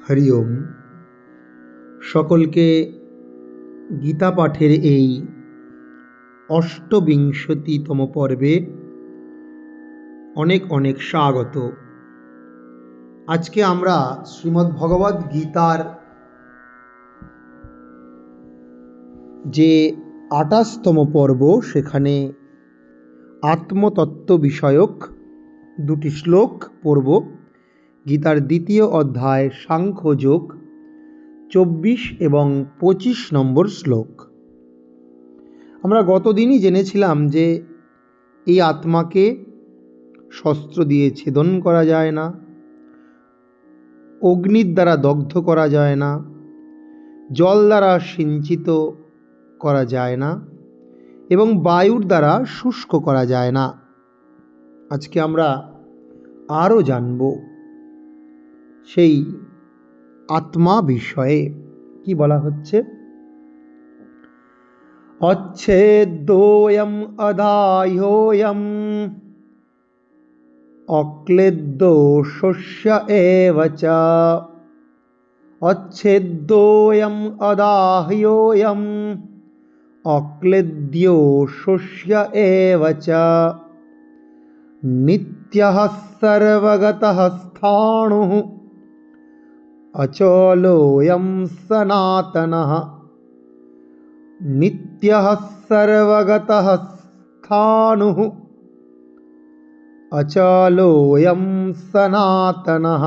হরি ওম। সকলকে গীতা পাঠের এই অষ্টবিংশতিতম পর্বে অনেক অনেক স্বাগত। আজকে আমরা শ্রীমদ্ ভগবদ্ গীতার যে ২৮তম পর্ব, সেখানে আত্মতত্ত্ব বিষয়ক দুটি শ্লোক পড়ব। গীতার দ্বিতীয় অধ্যায় সাংখ্যযোগ ২৪ এবং ২৫ নম্বর শ্লোক। আমরা গতদিনই জেনেছিলাম যে এই আত্মাকে শস্ত্র দিয়ে ছেদন করা যায় না, অগ্নির দ্বারা দগ্ধ করা যায় না, জল দ্বারা সিঞ্চিত করা যায় না এবং বায়ুর দ্বারা শুষ্ক করা যায় না। আজকে আমরা আরও জানব সেই আত্মা বিষয়ে। কি বলা হচ্ছে? অচ্ছেদ্যোয়ম অদাহ্যোয়ম অক্লেদ্যো শস্য এব চ। অচ্ছেদ্যোয়ম অদাহ্যোয়ম অক্লেদ্যো শস্য এব চ। নিত্যঃ সর্বগতঃ স্থাণুঃ অচলোয়ম সনাতনঃ। নিত্যঃ সর্বগতঃ স্থাণুঃ অচলোয়ম সনাতনঃ।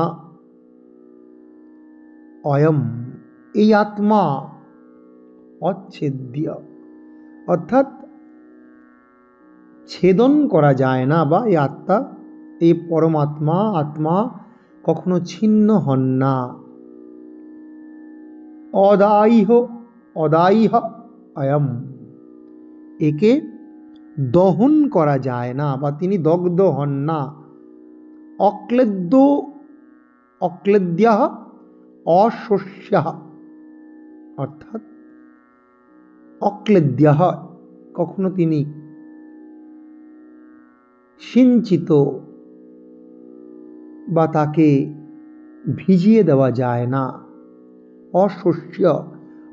অয়ম, এই আত্মা, অচ্ছেদ্য অর্থাৎ ছেদন করা যায় না, বা এই আত্মা, এই পরমাত্মা, আত্মা কখনো ছিন্ন হন না। অদাহ্য অয়ম, একে দহন করা যায় না বা তিনি দগ্ধ হন না। অক্লেদ্যঃ অশস্যঃ অর্থাৎ অক্লেদ্যঃ কখনো তিনি সিঞ্চিত বা তাকে ভিজিয়ে দেওয়া যায় না। অশস্য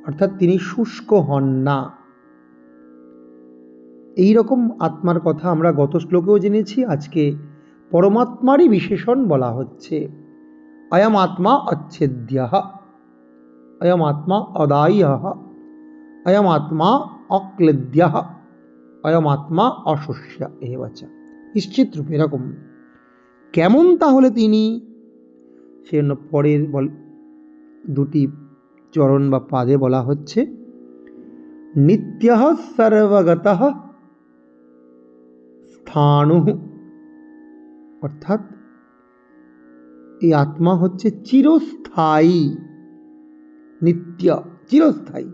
অর্থাৎ তিনি শুষ্ক হন না। এই রকম আত্মার কথা আমরা গত শ্লোকেও জেনেছি। আজকে পরমাত্মারই বিশেষণ বলা হচ্ছে। অয়ম আত্মা অচ্ছেদ্যঃ, অয়ম আত্মা অদাহ্যঃ, অয়ম আত্মা অক্লেদ্যঃ, অয়ম আত্মা অশস্য এব চ। নিশ্চিত রূপে এরকম। কেমন তাহলে তিনি? সেজন্য পরের দুটি চরণ বা পাদে বলা হচ্ছে নিত্যঃ সর্বগতঃ স্থাণুঃ, অর্থাৎ এই আত্মা হচ্ছে চিরস্থায়ী। নিত্য, চিরস্থায়ী।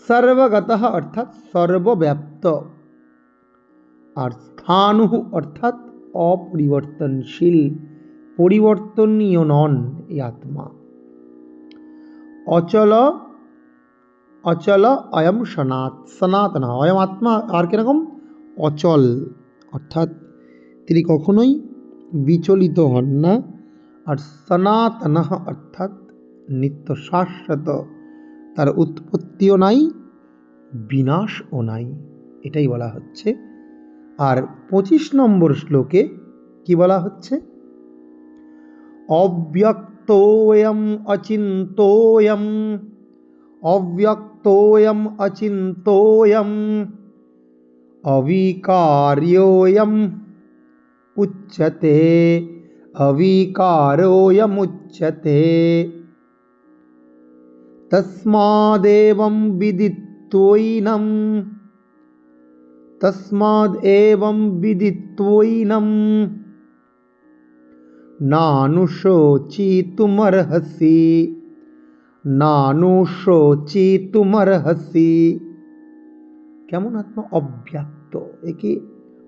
সর্বগতঃ অর্থাৎ সর্বব্যাপ্ত, আর স্থাণুঃ অর্থাৎ অপরিবর্তনশীল, পরিবর্তনীয় নন এই আত্মা। অচল অচল অয়ম সনাতন, অয়ম আত্মা আর কিরকম? অচল, অর্থাৎ তিনি কখনোই বিচলিত হন না। আর সনাতন অর্থাৎ নিত্য, শাশ্বত, তার উৎপত্তিও নাই, বিনাশও নাই, এটাই বলা হচ্ছে। আর ২৫ নম্বর শ্লোকে কি বলা হচ্ছে? অব্যক্তোয়ম অচিন্তোয়ম, অব্যক্তোয়ম অচিন্তোয়ম অবিকার্যোয়ম উচ্যতে, অবিকারোয়ম উচ্যতে। তস্মাদেবং বিদিত্বৈনম, তস্মাদেবং বিদিত্বৈনম নানুশোচিতুমর্হসি, নানুশোচিতুমর্হসি। কেমন আত্মা? অব্যক্ত, একে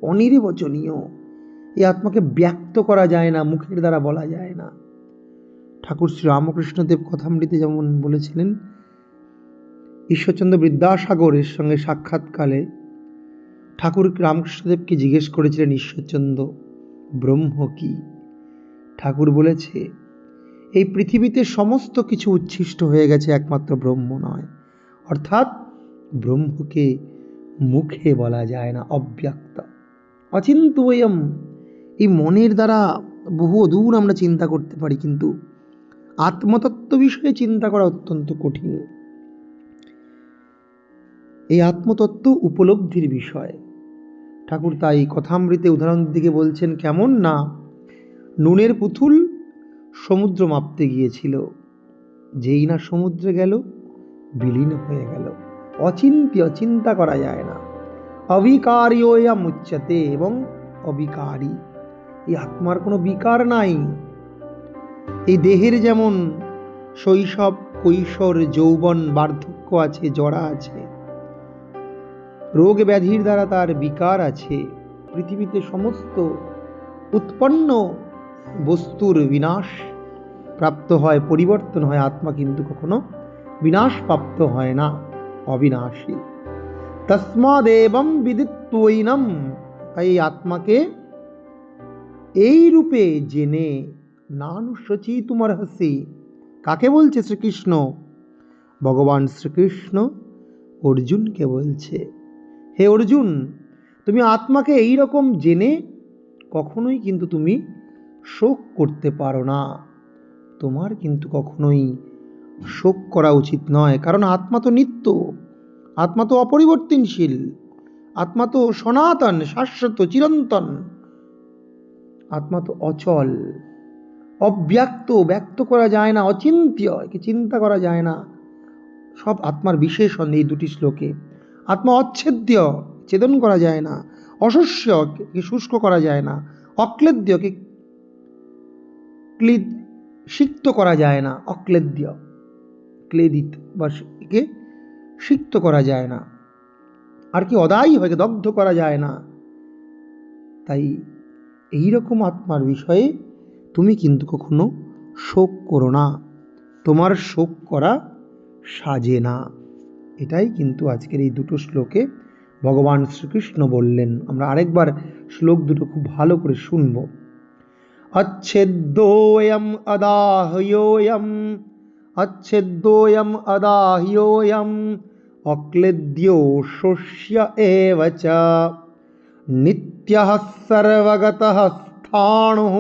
অনির্বচনীয়। এই আত্মাকে ব্যক্ত করা যায় না, মুখের দ্বারা বলা যায় না। ঠাকুর শ্রী রামকৃষ্ণদেব কথামৃতে যেমন বলেছিলেন, ঈশ্বরচন্দ্র বিদ্যাসাগরের সঙ্গে সাক্ষাৎকালে ঠাকুর রামকৃষ্ণদেবকে জিজ্ঞেস করেছিলেন, ঈশ্বরচন্দ্র ব্রহ্ম কি? ঠাকুর বলেছে, এই পৃথিবীতে সমস্ত কিছু উচ্ছিষ্ট হয়ে গেছে, একমাত্র ব্রহ্ম নয়। অর্থাৎ ব্রহ্মকে মুখে বলা যায় না, অব্যক্ত অচিন্তয়ম। এই মনের দ্বারা বহু দূর আমরা চিন্তা করতে পারি, কিন্তু আত্মতত্ত্ব বিষয়ে চিন্তা করা অত্যন্ত কঠিন। এই আত্মতত্ত্ব উপলব্ধির বিষয়। ঠাকুর তাই কথামৃতে উদাহরণ দিকে বলছেন, কেমন না নুনের পুতুল সমুদ্র মাপতে গিয়েছিল, যেই না সমুদ্রে গেল বিলীন হয়ে গেল। অচিন্ত্য, চিন্তা করা যায় না। অবিকারীয়য়া মুচ্যতে, এবং অবিকারী, এই আত্মার কোনো বিকার নাই। এই দেহের যেমন শৈশব, কৈশোর, যৌবন, বার্ধক্য আছে, জরা আছে, রোগ ব্যাধির দ্বারা তার বিকার আছে। পৃথিবীতে সমস্ত উৎপন্ন বস্তুর বিনাশ প্রাপ্ত হয়, পরিবর্তন হয়, আত্মা কিন্তু কখনো বিনাশ প্রাপ্ত হয় না, অবিনাশী। তস্মাদেবং বিদিত্বৈনম, তাই আত্মাকে এই রূপে জেনে নানুশচিতুমর্হসি। কাকে বলছে? শ্রীকৃষ্ণ। ভগবান শ্রীকৃষ্ণ অর্জুনকে বলছে, হে অর্জুন, তুমি আত্মাকে এই রকম জেনে কখনোই কিন্তু তুমি শোক করতে পারো না। তোমার কিন্তু কখনোই শোক করা উচিত নয়, কারণ আত্মা তো নিত্য, আত্মা তো অপরিবর্তনশীল, আত্মা তো সনাতন, শাশ্বত, চিরন্তন, আত্মা তো অচল, অব্যক্ত, ব্যক্ত করা যায় না, অচিন্ত্য, একে চিন্তা করা যায় না। সব আত্মার বিশেষণ এই দুটি শ্লোকে। আত্মা অচ্ছেদ্য, ছেদন করা যায় না। অশস্য, কে শুষ্ক করা যায় না। অক্লেদ্য, কে সিক্ত করা যায় না। অক্লেদ্য, ক্লেদিত বা একে সিক্ত করা যায় না। আর কি অদায়ী হয়, দগ্ধ করা যায় না। তাই এইরকম আত্মার বিষয়ে তুমি কিন্তু কখনো শোক করো না, তোমার শোক করা সাজে না। এটাই কিন্তু আজকের এই দুটো শ্লোকে ভগবান শ্রীকৃষ্ণ বললেন। আমরা আরেকবার শ্লোক দুটো খুব ভালো করে শুনব। अच्छेद्योऽयम् अदाह्योऽयम्, अच्छेद्योऽयम् अदाह्योऽयम्, अक्लेद्यो शोष्य एव च, नित्यः सर्वगतः स्थाणुः,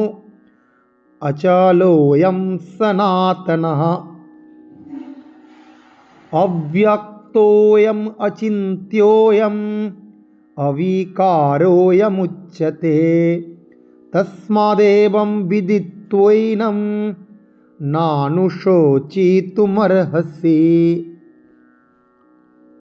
अचलोऽयं सनातनः, अव्यक्तोऽयम् अचिन्त्योऽयम्, अविकारोऽयमुच्यते। तस्मादेवं विदित्वैनं नानुशोचितुमर्हसि।